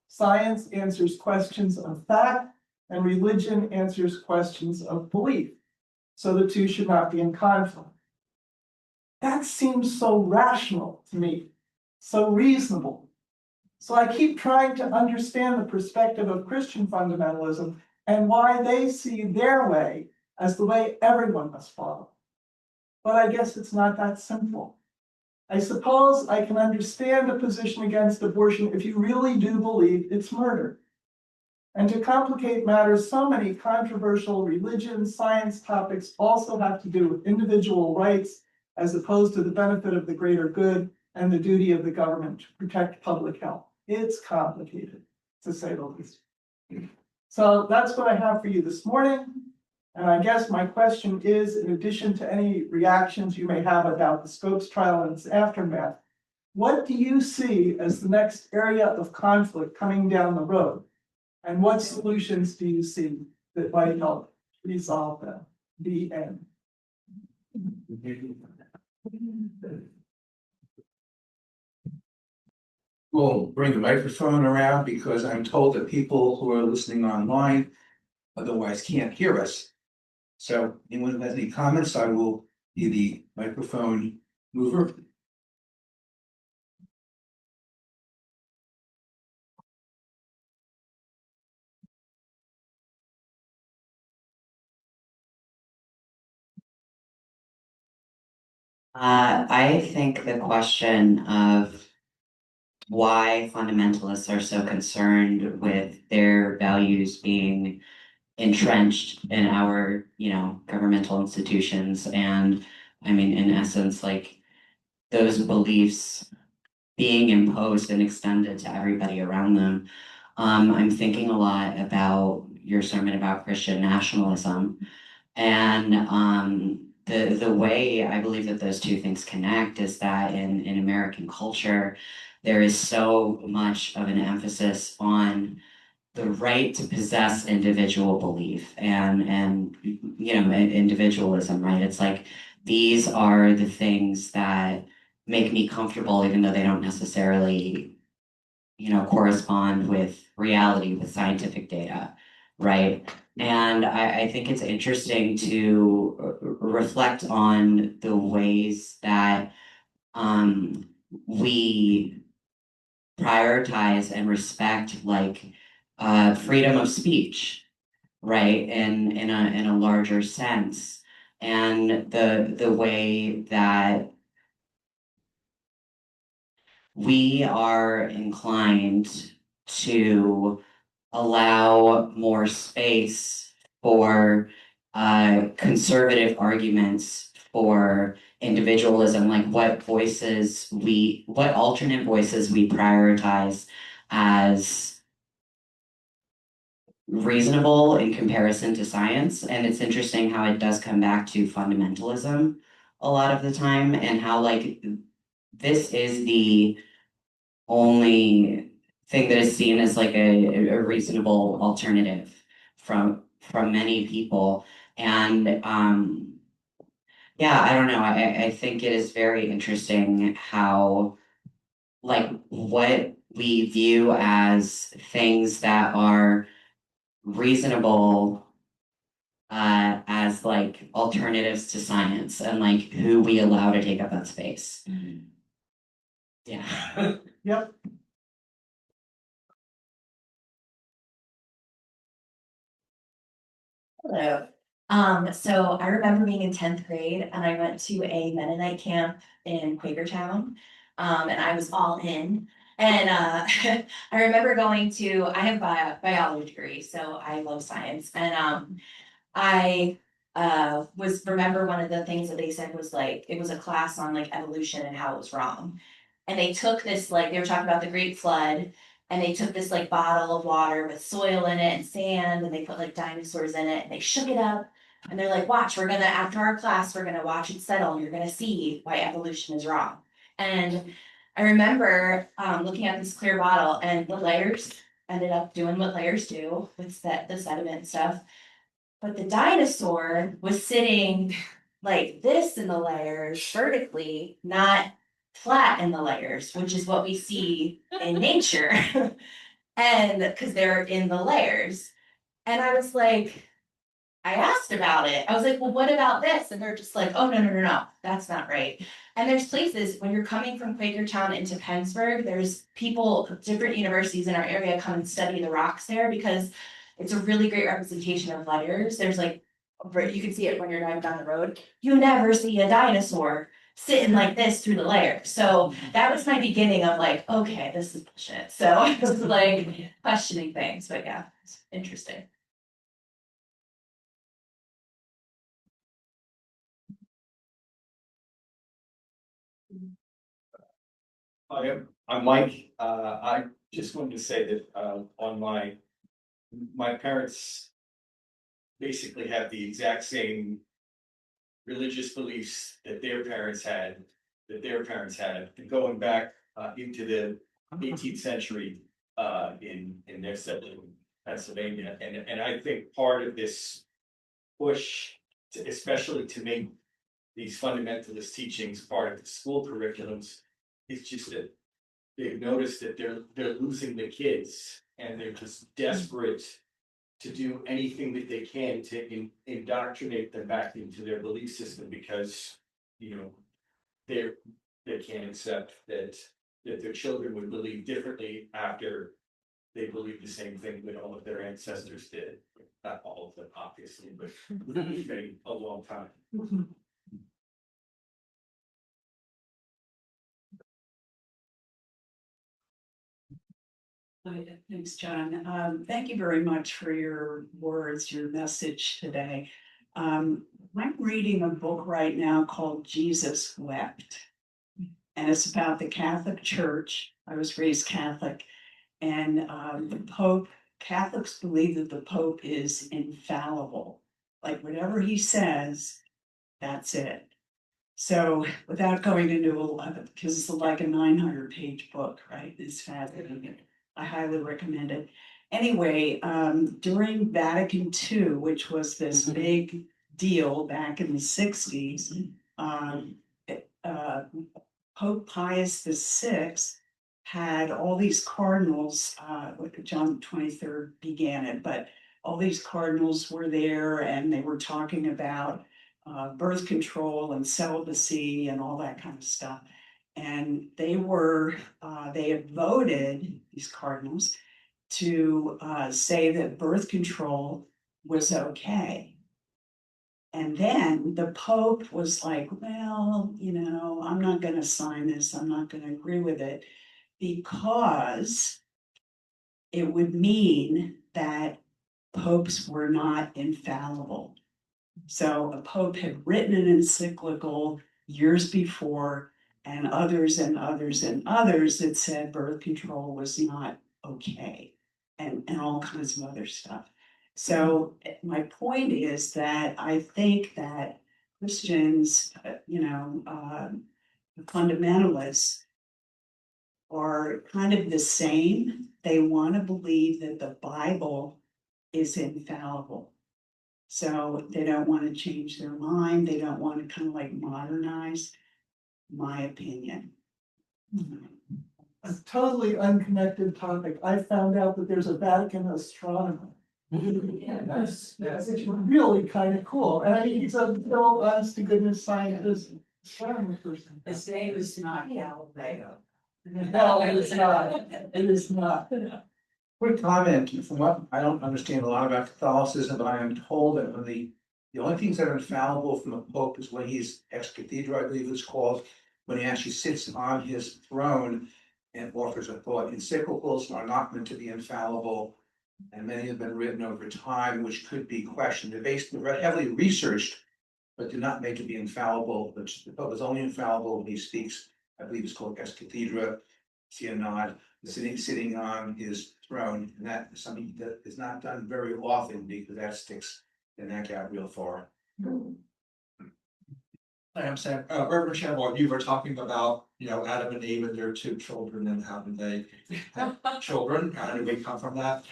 Science answers questions of fact, and religion answers questions of belief. So the two should not be in conflict. That seems so rational to me, so reasonable. So I keep trying to understand the perspective of Christian fundamentalism and why they see their way as the way everyone must follow. But I guess it's not that simple. I suppose I can understand a position against abortion if you really do believe it's murder. And to complicate matters, so many controversial religion, science topics also have to do with individual rights as opposed to the benefit of the greater good and the duty of the government to protect public health. It's complicated, to say the least. So that's what I have for you this morning. And I guess my question is, in addition to any reactions you may have about the Scopes trial and its aftermath, what do you see as the next area of conflict coming down the road? And what solutions do you see that might help resolve them? The end. We'll bring the microphone around because I'm told that people who are listening online otherwise can't hear us. So anyone who has any comments, I will be the microphone mover. I think the question of why fundamentalists are so concerned with their values being entrenched in our, governmental institutions, and I mean, in essence, like those beliefs being imposed and extended to everybody around them. I'm thinking a lot about your sermon about Christian nationalism, and the way I believe that those two things connect is that in American culture, there is so much of an emphasis on the right to possess individual belief and individualism, right? It's like these are the things that make me comfortable, even though they don't necessarily, correspond with reality, with scientific data, right? And I think it's interesting to reflect on the ways that we prioritize and respect freedom of speech, right? In a larger sense. And the way that we are inclined to allow more space for conservative arguments for individualism, like what alternate voices we prioritize as reasonable in comparison to science. And it's interesting how it does come back to fundamentalism a lot of the time, and how this is the only thing that is seen as a reasonable alternative from many people. And Yeah, I don't know. I think it is very interesting how, like, what we view as things that are reasonable as like alternatives to science and like who we allow to take up that space. Yeah. Yep. Hello. So I remember being in 10th grade and I went to a Mennonite camp in Quakertown. And I was all in. And I remember going to, I have a biology degree, so I love science. And I was remember one of the things that they said was like, it was a class on like evolution and how it was wrong. And they took this, like, they were talking about the Great Flood, and they took this like bottle of water with soil in it and sand, and they put like dinosaurs in it, and they shook it up. And they're like, watch, we're gonna, after our class, we're gonna watch it settle, and you're gonna see why evolution is wrong. And I remember looking at this clear bottle, and the layers ended up doing what layers do with the sediment and stuff. But the dinosaur was sitting like this in the layers vertically, not flat in the layers, which is what we see in nature. And because they're in the layers. And I was like, I asked about it. I was like, well, what about this? And they're just like, oh, no, no, no, no, that's not right. And there's places when you're coming from Quakertown into Pennsburg, there's people, different universities in our area come and study the rocks there because it's a really great representation of layers. There's like, you can see it when you're driving down the road. You never see a dinosaur sitting like this through the layers. So that was my beginning of like, okay, this is bullshit. So I was like questioning things, but yeah, it's interesting. I'm Mike. I just wanted to say that on my parents basically have the exact same religious beliefs that their parents had, and going back into the 18th century in their settlement in Pennsylvania. And I think part of this push, especially to make these fundamentalist teachings part of the school curriculums, is just that they've noticed that they're losing the kids and they're just desperate to do anything that they can to indoctrinate them back into their belief system because, you know, they're, they can't accept that their children would believe differently after they believe the same thing that all of their ancestors did. Not all of them, obviously, but a long time. Hi, thanks, John. Thank you very much for your words, your message today. I'm reading a book right now called Jesus Wept. And it's about the Catholic Church. I was raised Catholic, and the Pope, Catholics believe that the Pope is infallible. Like whatever he says, that's it. So without going into a lot of, because it's like a 900-page book, right? It's fascinating. I highly recommend it. Anyway, during Vatican II, which was this big deal back in the 60s, Pope Pius VI had all these cardinals, John 23rd began it, but all these cardinals were there and they were talking about birth control and celibacy and all that kind of stuff. And they had voted, these cardinals, to say that birth control was okay. And then the Pope was like, well, I'm not going to sign this. I'm not going to agree with it because it would mean that popes were not infallible. So a pope had written an encyclical years before, and others and others and others that said birth control was not okay, and all kinds of other stuff. So my point is that I think that Christians, fundamentalists are kind of the same. They want to believe that the Bible is infallible. So they don't want to change their mind, they don't want to kind of like modernize, my opinion. A totally unconnected topic. I found out that there's a Vatican astronomer. That's really kind of cool. And I mean, he's a real honest to goodness scientist, astronomer person. His name is not Galileo. No, it is not. It is not. Quick comment, from what, I don't understand a lot about Catholicism, but I am told that when the only things that are infallible from the Pope is when he's ex cathedra, I believe it's called, when he actually sits on his throne and offers a thought. Encyclicals are not meant to be infallible, and many have been written over time, which could be questioned. They're heavily researched, but they're not made to be infallible. The Pope is only infallible when he speaks, I believe it's called ex cathedra, synod, sitting on his throne, and that is something that is not done very often because that sticks the neck out real far. Hi, I'm Sam, Reverend Cheryl, you were talking about, Adam and Eve and their two children and how did they have children, how did we come from that?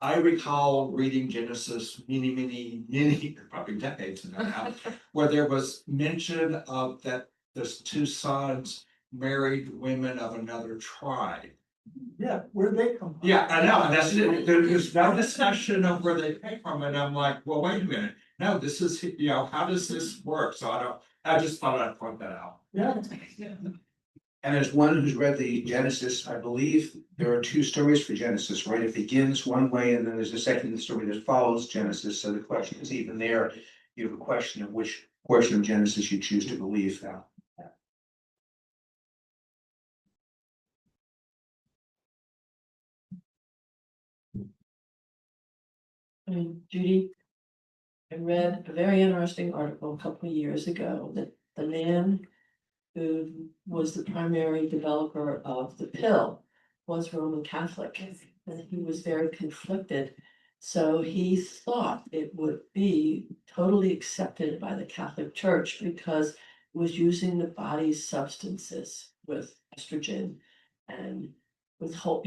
I recall reading Genesis many, probably decades ago now, where there was mention of that there's two sons married women of another tribe. Yeah, where'd they come from? Yeah, I know, that's it, there's no discussion of where they came from, and I'm like, well, wait a minute, no, this is, how does this work? So I just thought I'd point that out. Yeah. And as one who's read the Genesis, I believe there are two stories for Genesis, right? It begins one way and then there's a second story that follows Genesis. So the question is even there, you have a question of which portion of Genesis you choose to believe now. Judy, I read a very interesting article a couple of years ago that the man who was the primary developer of the pill was Roman Catholic, and he was very conflicted. So he thought it would be totally accepted by the Catholic Church because it was using the body's substances with estrogen and with whole,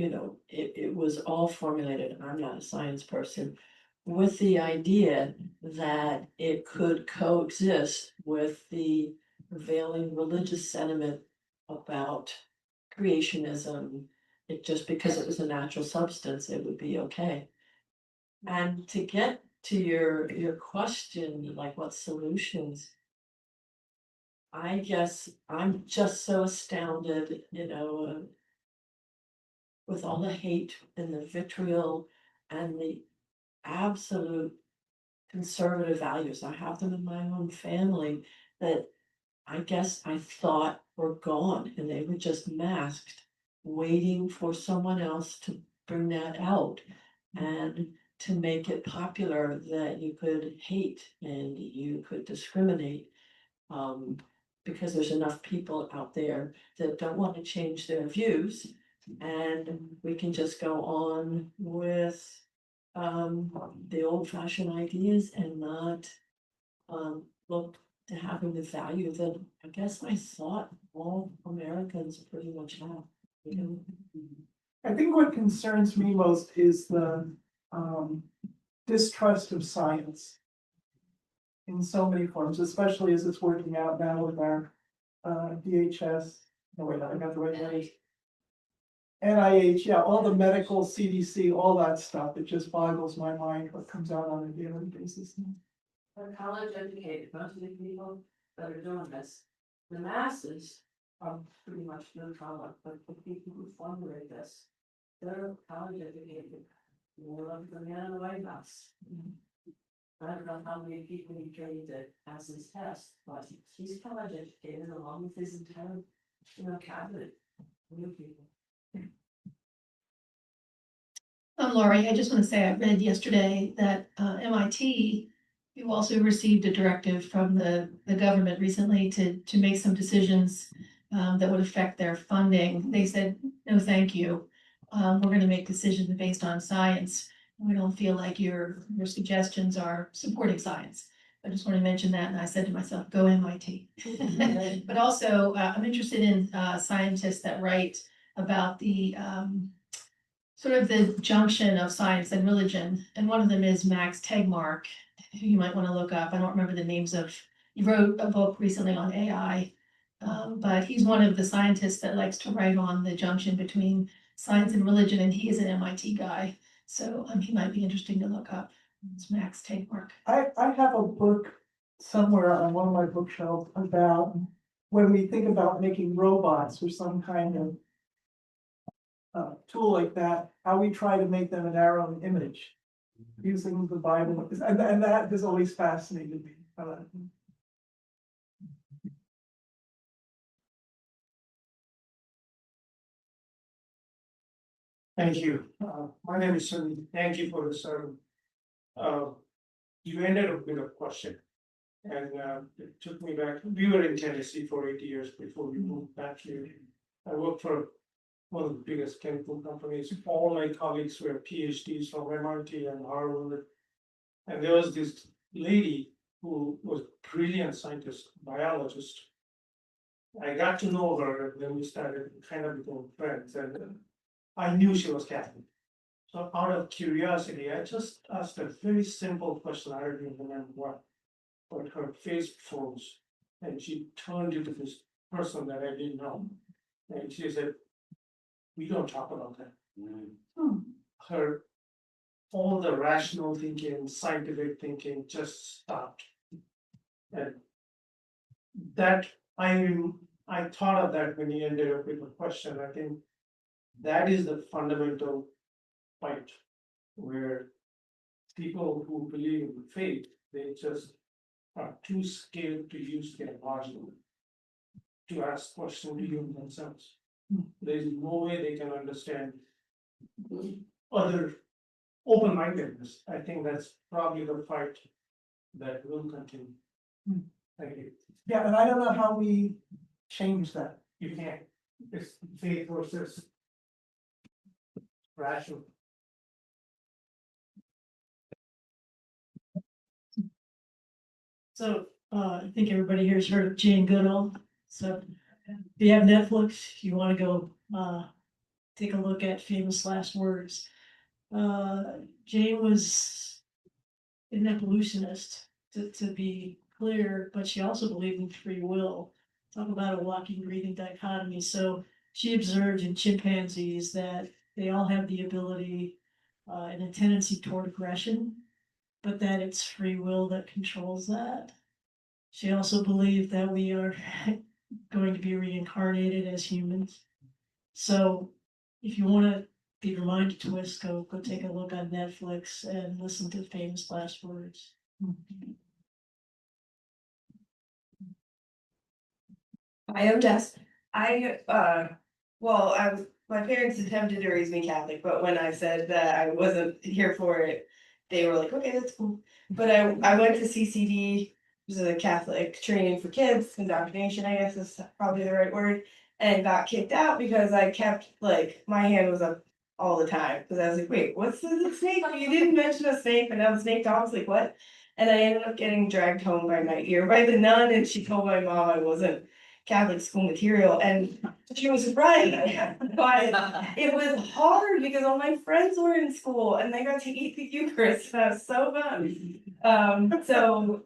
it was all formulated. I'm not a science person, with the idea that it could coexist with the prevailing religious sentiment about creationism. It just because it was a natural substance, it would be okay. And to get to your question, like what solutions? I guess I'm just so astounded, with all the hate and the vitriol and the absolute conservative values. I have them in my own family that I guess I thought were gone and they were just masked, waiting for someone else to bring that out and to make it popular that you could hate and you could discriminate. Because there's enough people out there that don't want to change their views, and we can just go on with the old fashioned ideas and not look to having the value that I guess I thought all Americans pretty much have. I think what concerns me most is the distrust of science in so many forms, especially as it's working out now with our DHS. No, wait, I got the right letters. NIH, yeah, all the medical CDC, all that stuff. It just boggles my mind what comes out on a daily basis. They're college educated, most of the people that are doing this, the masses are pretty much no color, but the people who formulate this, they're college educated. More of the man in the White House. I don't know how many people he trained to pass his test, but he's college educated along with his entire, cabinet. New people. I'm Lori. I just want to say I read yesterday that MIT, you also received a directive from the government recently to make some decisions that would affect their funding. They said, no, thank you. We're going to make decisions based on science. We don't feel like your suggestions are supporting science. I just want to mention that, and I said to myself, go MIT. But also, I'm interested in scientists that write about the sort of the junction of science and religion. And one of them is Max Tegmark, who you might want to look up. I don't remember the names of, he wrote a book recently on AI. But he's one of the scientists that likes to write on the junction between science and religion, and he is an MIT guy. So he might be interesting to look up. It's Max Tegmark. I have a book somewhere on one of my bookshelves about when we think about making robots or some kind of tool like that, how we try to make them in our own image using the Bible, and that has always fascinated me. Thank you. My name is Sunny. Thank you for the sermon. You ended up with a question. And it took me back. We were in Tennessee for 8 years before we moved back here. I worked for one of the biggest chemical companies. All my colleagues were PhDs from MIT and Harvard. And there was this lady who was a brilliant scientist, biologist. I got to know her and then we started kind of becoming friends. And I knew she was Catholic. So out of curiosity, I just asked a very simple question. I don't even remember what, but her face froze and she turned into this person that I didn't know. And she said, we don't talk about that. Her, all the rational thinking, scientific thinking just stopped. And that, I thought of that when you ended up with a question. I think that is the fundamental fight where people who believe in faith, they just are too scared to use their logic to ask questions even themselves. There is no way they can understand other open-mindedness. I think that's probably the fight that will continue. Thank you. Yeah, and I don't know how we change that. You can't. It's faith versus rational. So I think everybody here has heard of Jane Goodall. So if you have Netflix, you want to go take a look at Famous Last Words. Jane was an evolutionist, to be clear, but she also believed in free will. Talk about a walking, breathing dichotomy. So she observed in chimpanzees that they all have the ability and a tendency toward aggression, but that it's free will that controls that. She also believed that we are going to be reincarnated as humans. So if you want to get your mind to twist, go take a look on Netflix and listen to Famous Last Words. I own desk. My parents attempted to raise me Catholic, but when I said that I wasn't here for it, they were like, okay, that's cool. But I went to CCD, which is a Catholic training for kids, indoctrination, I guess is probably the right word, and got kicked out because I kept, like, my hand was up all the time, because I was like, wait, what's the snake? You didn't mention a snake, and now the snake talks, like, what? And I ended up getting dragged home by my ear by the nun, and she told my mom I wasn't Catholic school material, and she was right. But it was hard because all my friends were in school and they got to eat the Eucharist. That was so fun. So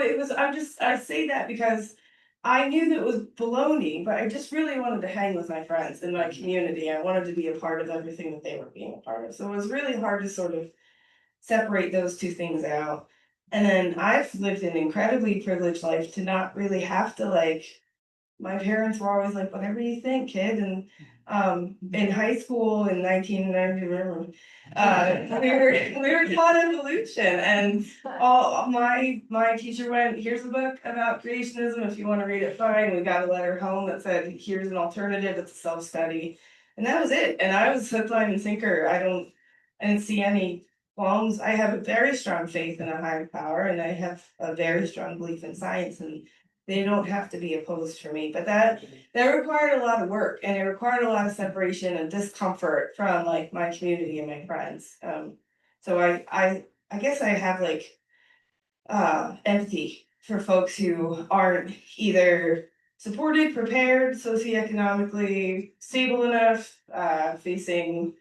it was. I say that because I knew that it was baloney, but I just really wanted to hang with my friends in my community. I wanted to be a part of everything that they were being a part of. So it was really hard to sort of separate those two things out. And then I've lived an incredibly privileged life to not really have to, like, my parents were always like, whatever you think, kid. And in high school in 1990, we were taught evolution, and all my teacher went, here's a book about creationism. If you want to read it, fine. We got a letter home that said, here's an alternative, it's a self-study. And that was it. And I was hook, line, and sinker. I didn't see any qualms. I have a very strong faith in a higher power, and I have a very strong belief in science, and they don't have to be opposed for me. But that required a lot of work, and it required a lot of separation and discomfort from, like, my community and my friends. So I guess I have, like, empathy for folks who aren't either supported, prepared, socioeconomically stable enough, facing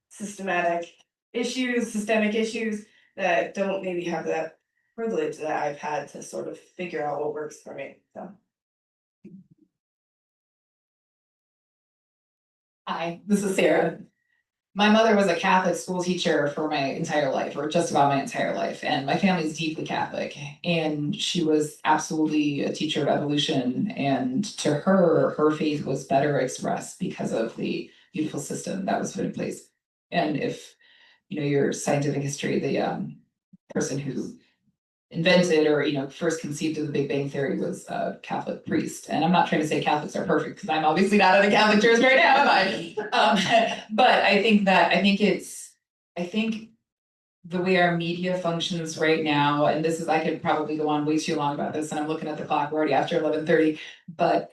systemic issues that don't maybe have that privilege that I've had to sort of figure out what works for me, so. Hi, this is Sarah. My mother was a Catholic school teacher for my entire life, or just about my entire life, and my family is deeply Catholic. And she was absolutely a teacher of evolution. And to her, her faith was better expressed because of the beautiful system that was put in place. And if you know your scientific history, the person who invented or first conceived of the Big Bang Theory was a Catholic priest. And I'm not trying to say Catholics are perfect because I'm obviously not at a Catholic church right now, am I? But I think the way our media functions right now, and this is I could probably go on way too long about this, and I'm looking at the clock, we're already after 11:30, but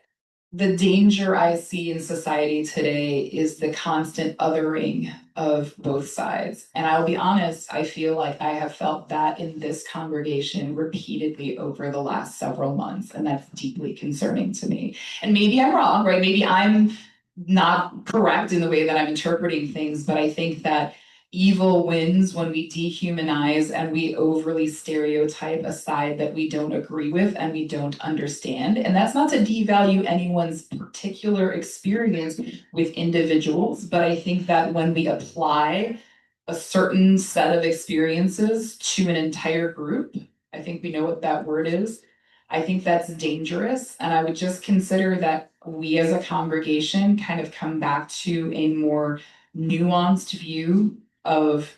the danger I see in society today is the constant othering of both sides. And I'll be honest, I feel like I have felt that in this congregation repeatedly over the last several months, and that's deeply concerning to me. And maybe I'm wrong, right? Maybe I'm not correct in the way that I'm interpreting things, but I think that evil wins when we dehumanize and we overly stereotype a side that we don't agree with and we don't understand. And that's not to devalue anyone's particular experience with individuals, but I think that when we apply a certain set of experiences to an entire group, I think we know what that word is. I think that's dangerous. And I would just consider that we as a congregation kind of come back to a more nuanced view of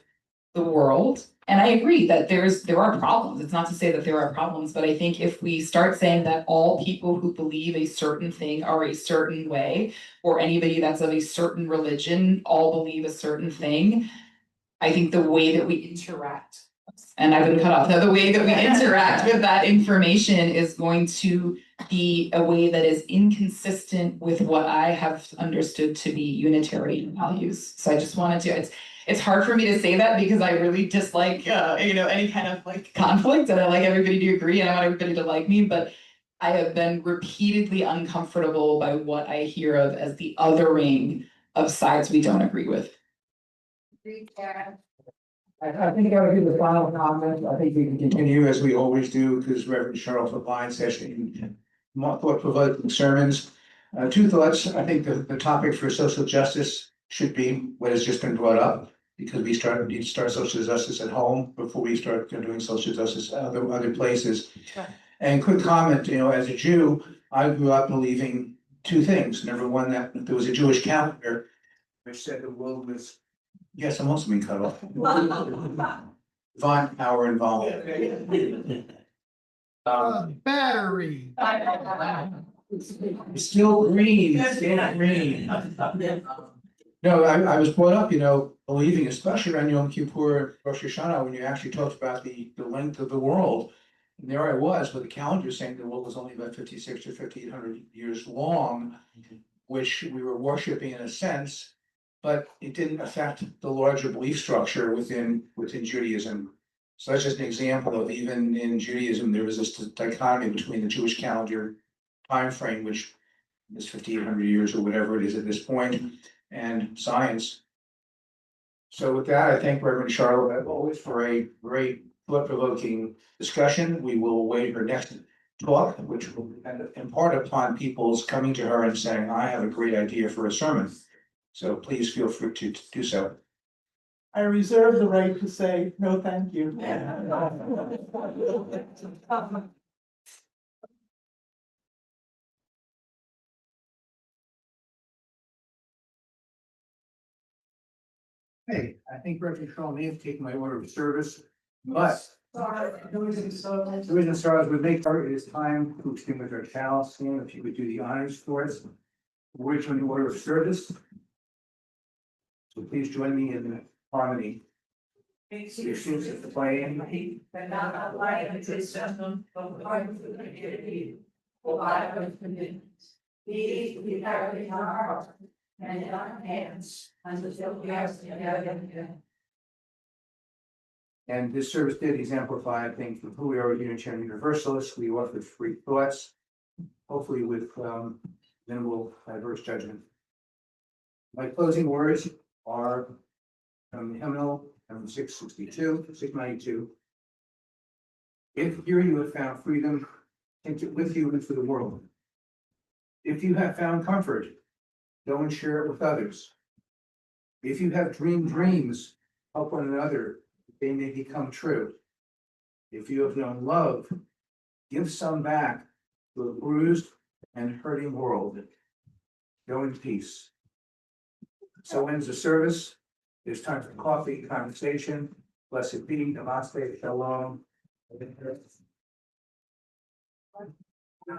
the world. And I agree that there are problems. It's not to say that there are problems, but I think if we start saying that all people who believe a certain thing are a certain way, or anybody that's of a certain religion all believe a certain thing, I think the way that we interact, and I've been cut off, now the way that we interact with that information is going to be a way that is inconsistent with what I have understood to be Unitarian values. So I just wanted to, it's hard for me to say that because I really dislike, any kind of like conflict, and I like everybody to agree and I want everybody to like me, but I have been repeatedly uncomfortable by what I hear of as the othering of sides we don't agree with. I think I would do the final comment. I think we can continue as we always do, because Reverend Cheryl Meinschein session, thought-provoking sermons. Two thoughts. I think the topic for social justice should be what has just been brought up, because we need to start social justice at home before we start doing social justice at other places. Sure. And quick comment, as a Jew, I grew up believing two things. Number one, that there was a Jewish calendar which said the world was. Yes, I'm also being cut off. Divine power involved. Battery. Still green, still green. No, I was brought up, believing, especially around Yom Kippur, Rosh Hashanah, when you actually talked about the length of the world. And there I was with the calendar saying the world was only about 56 to 5,800 years long, which we were worshiping in a sense. But it didn't affect the larger belief structure within Judaism. So that's just an example of, even in Judaism, there was this dichotomy between the Jewish calendar time frame, which is 5,800 years or whatever it is at this point, and science. So with that, I thank Reverend Charlotte, as always, for a great thought-provoking discussion. We will await her next talk, which will impart upon people's coming to her and saying, I have a great idea for a sermon. So please feel free to do so. I reserve the right to say, no, thank you. Hey, I think Reverend Cheryl may have taken my order of service, but the reason Sarah would make her, it is time to extinguish our chalice. If you would do the honors for us. We're on the order of service. So please join me in harmony. The flame. And in our hands until we are together. And this service did exemplify, I think, who we are, Unitarian Universalists. We offer free thoughts, hopefully with minimal adverse judgment. My closing words are from hymnal number 662, 692. If here you have found freedom, take it with you into the world. If you have found comfort, go and share it with others. If you have dreamed dreams, help one another, they may become true. If you have known love, give some back to a bruised and hurting world. Go in peace. So ends the service. It's time for coffee, conversation. Blessed be, namaste, shalom.